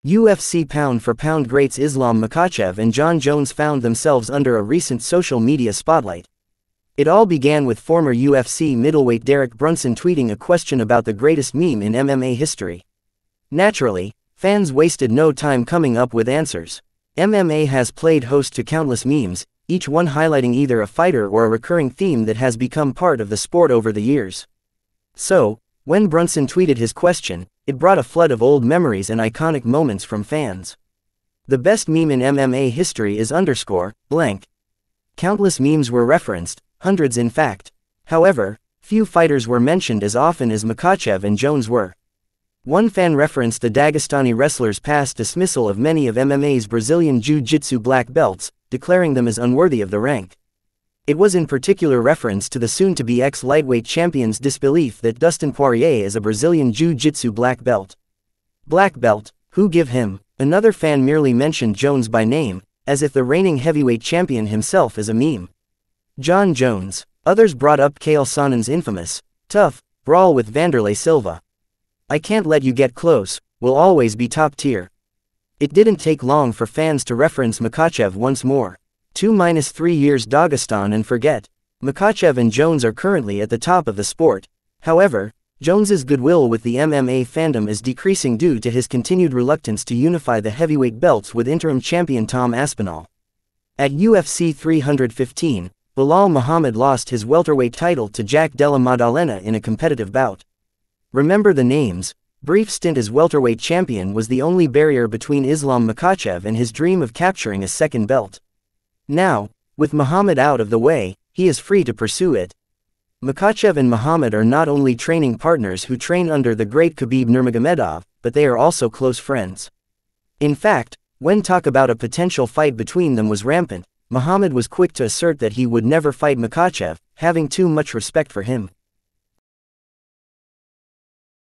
UFC pound-for-pound greats Islam Makhachev and Jon Jones found themselves under a recent social media spotlight. It all began with former UFC middleweight Derek Brunson tweeting a question about the greatest meme in MMA history. Naturally, fans wasted no time coming up with answers. MMA has played host to countless memes, each one highlighting either a fighter or a recurring theme that has become part of the sport over the years. So, when Brunson tweeted his question, it brought a flood of old memories and iconic moments from fans. The best meme in MMA history is _blank. Countless memes were referenced, hundreds in fact. However, few fighters were mentioned as often as Makhachev and Jones were. One fan referenced the Dagestani wrestler's past dismissal of many of MMA's Brazilian Jiu-Jitsu black belts, declaring them as unworthy of the rank. It was in particular reference to the soon-to-be ex-lightweight champion's disbelief that Dustin Poirier is a Brazilian Jiu-Jitsu black belt. Black belt, who give him? Another fan merely mentioned Jones by name, as if the reigning heavyweight champion himself is a meme. Jon Jones. Others brought up Chael Sonnen's infamous, tough, brawl with Vanderlei Silva. I can't let you get close, will always be top tier. It didn't take long for fans to reference Makhachev once more. 2-3 years Dagestan and forget. Makhachev and Jones are currently at the top of the sport. However, Jones's goodwill with the MMA fandom is decreasing due to his continued reluctance to unify the heavyweight belts with interim champion Tom Aspinall. At UFC 315, Belal Muhammad lost his welterweight title to Jack Della Maddalena in a competitive bout. Remember the names. Brief stint as welterweight champion was the only barrier between Islam Makhachev and his dream of capturing a second belt. Now, with Muhammad out of the way, he is free to pursue it. Makhachev and Muhammad are not only training partners who train under the great Khabib Nurmagomedov, but they are also close friends. In fact, when talk about a potential fight between them was rampant, Muhammad was quick to assert that he would never fight Makhachev, having too much respect for him.